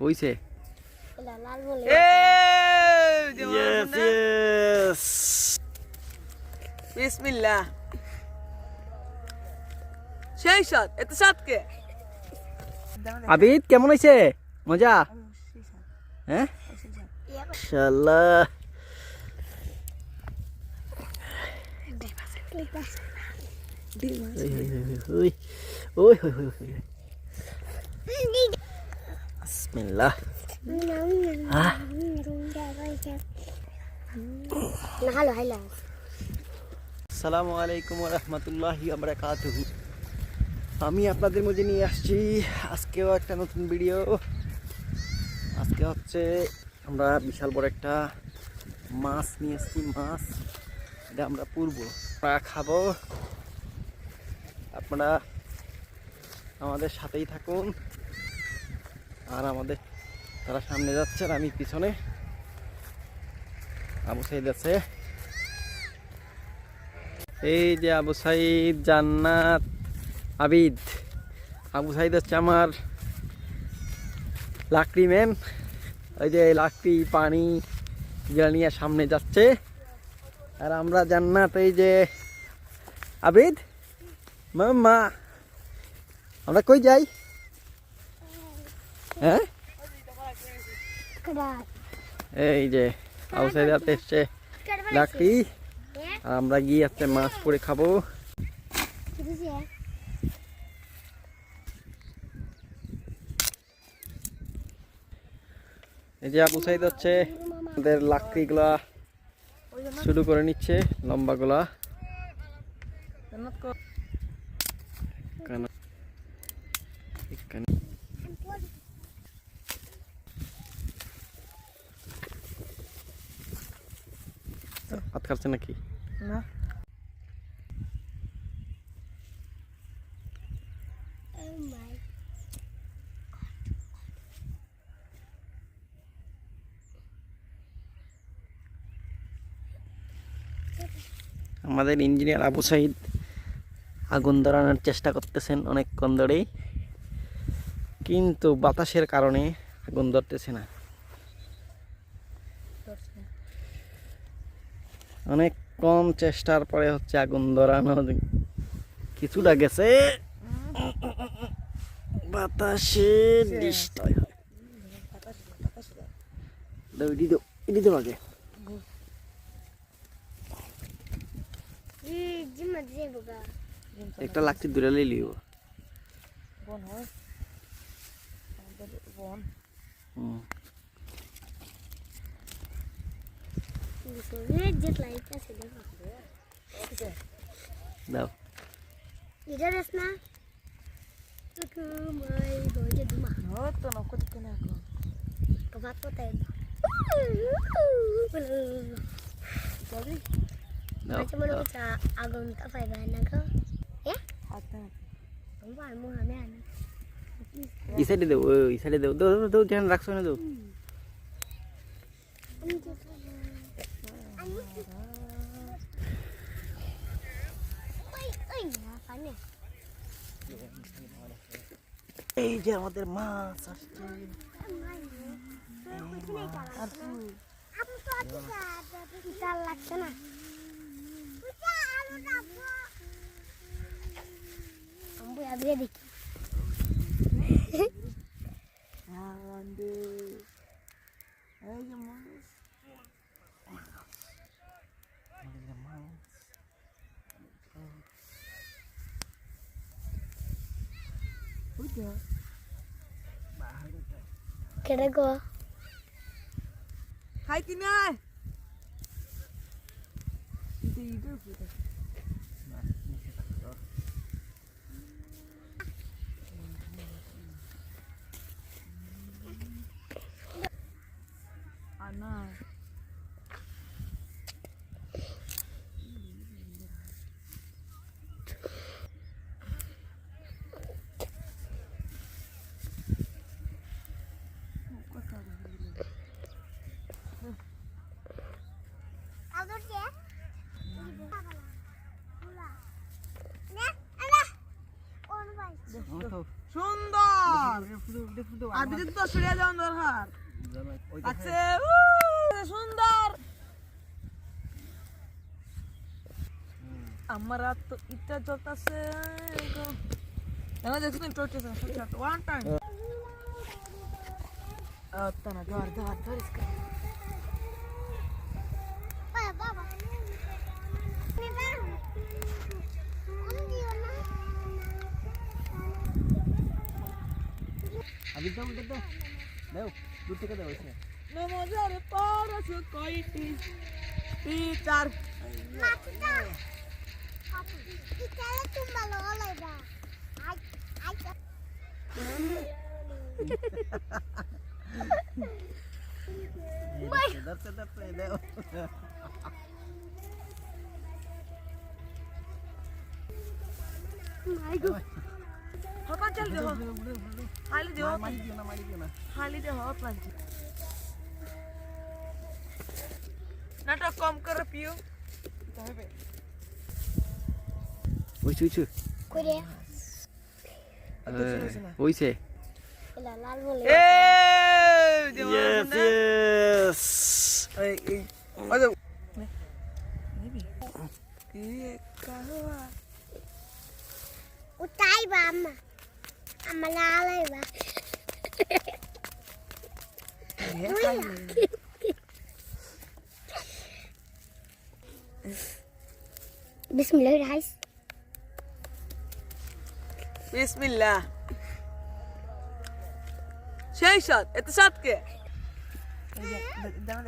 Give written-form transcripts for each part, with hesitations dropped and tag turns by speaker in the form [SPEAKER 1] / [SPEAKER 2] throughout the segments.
[SPEAKER 1] হইছে
[SPEAKER 2] বিসমিল্লাহ সেই সাত এত সাত কে
[SPEAKER 1] আবিদ কেমন হইছে মজা হ্যাঁ মাশাআল্লাহ ওই ওই ওই বিসমিল্লাহ আসসালামু আলাইকুম ওয়া রাহমাতুল্লাহি ওয়া বারাকাতুহু। আমি আপনাদের মধ্যে নিয়ে আসছি আজকেও একটা নতুন ভিডিও। আজকে হচ্ছে আমরা বিশাল বড় একটা মাছ নিয়ে আসছি। মাছ এটা আমরা পুরবো, আমরা খাবো। আপনারা আমাদের সাথেই থাকুন। আর আমাদের তারা সামনে যাচ্ছে আর আমি পিছনে। আবু সাইদ আছে, এই যে আবু সাইদ, জান্নাত, আবিদ। আবু সাইদ হচ্ছে আমার লাকড়ি ম্যান। ওই যে লাকড়ি পানি যেটা নিয়ে সামনে যাচ্ছে। আর আমরা জান্নাত, এই যে আবিদ মাম্মা, আমরা কই যাই? হ্যাঁ এই যে আবু সাইদ হাতে এসছে লাকড়ি, আর আমরা গিয়ে একটা মাছ পরে খাবো। এই যে আবু সাইদ হচ্ছে আমাদের লাকড়ি গুলা শুরু করে নিচ্ছে, লম্বা গুলা। হাত কাটছে নাকি?
[SPEAKER 2] না
[SPEAKER 1] আমাদের ইঞ্জিনিয়ার আবু সাইদ আগুন ধরানোর চেষ্টা করতেছেন অনেকক্ষণ ধরেই, কিন্তু বাতাসের কারণে আগুন ধরতেছে না। অনেক কম চেষ্টার পরে হচ্ছে আগুন ধরানো কিছুটা গেছে। বাতাসে ডিস্ট্রয় হয়। আগে একটা লাকড়ি দূরে লিও।
[SPEAKER 2] বন হয় আমাদের বন।
[SPEAKER 1] দাও
[SPEAKER 3] Ida resna. Tutu mai doje duma.
[SPEAKER 2] No to no ko dikena ko.
[SPEAKER 3] Kabat ko tay.
[SPEAKER 2] Sorry.
[SPEAKER 1] দাও
[SPEAKER 3] Macam mana kita agon tak fai bana ko? Ya?
[SPEAKER 2] Ata.
[SPEAKER 3] Umbar mu hame ana.
[SPEAKER 1] এই সাইডে দাও, ওই সাইডে দাও। দাও দাও দাও, ধ্যান রাখছো না? দাও। এই যে আমাদের মাছ আসছে।
[SPEAKER 3] Kira ko.
[SPEAKER 2] Hai tinai. Itu itu kita. Ana. আবি তো সরিয়ে যাওয়ার দরকার আছে সুন্দর আমার আর তো ইচ্ছা চলতেছে না দেখুন চলতেছে ওয়ান টাইম না ধর ইসকা
[SPEAKER 3] বাবা
[SPEAKER 1] আবি দাও দাও দূর থেকে দাও এসে
[SPEAKER 2] নমজার পারস কইটি টিচার
[SPEAKER 3] মাছটা ইতালে তুমি ভালো লাগা আই
[SPEAKER 1] ধরতে দাও
[SPEAKER 3] মাই গো
[SPEAKER 2] হকান চল দে হালি দে
[SPEAKER 1] মারি দিও না
[SPEAKER 2] হালি দে হট লাগছে নাটক কম করে পিও তবে
[SPEAKER 1] ওইছে
[SPEAKER 3] করে
[SPEAKER 1] ওইছে
[SPEAKER 3] এলা লাল বলে
[SPEAKER 1] yes
[SPEAKER 2] এই আরে নেবি কি কাহওয়া
[SPEAKER 3] উঠাই বা আম্মা লালাই বা Bismillahirrahmanirrahim.
[SPEAKER 2] বিসমিল্লাহ সেই সাত এত সাত কে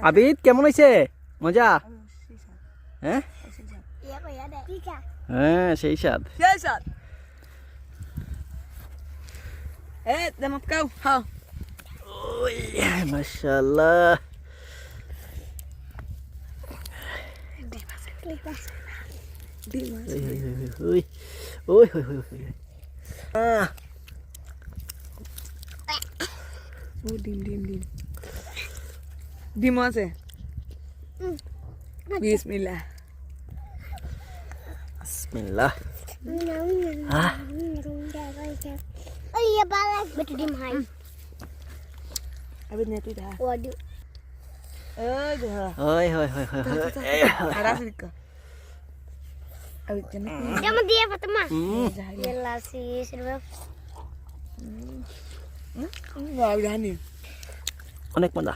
[SPEAKER 1] আবিদ কেমন হয়েছে মজা হ্যাঁ
[SPEAKER 3] Iya apa ya dek? Tiga.
[SPEAKER 1] হ্যাঁ সেই স্বাদ
[SPEAKER 2] সেই সাত দামাত কাউ হ্যাঁ
[SPEAKER 1] ওই মাশাআল্লাহ ওই ওই ওই ওই ওই
[SPEAKER 2] ও ডিম ডিম আছে বিসমিল্লাহ
[SPEAKER 1] বিসমিল্লাহ Ah.
[SPEAKER 3] Oh iya balas betul di mahal.
[SPEAKER 2] আবে নে তুই দা
[SPEAKER 3] Waduh.
[SPEAKER 2] এই দা
[SPEAKER 1] ওই ওই ওই
[SPEAKER 2] আরা ফিকা আবে জানি
[SPEAKER 3] Sama dia Fatima.
[SPEAKER 1] হুম
[SPEAKER 3] Jelas sih serba.
[SPEAKER 2] বাবা জানি
[SPEAKER 1] অনেক মজা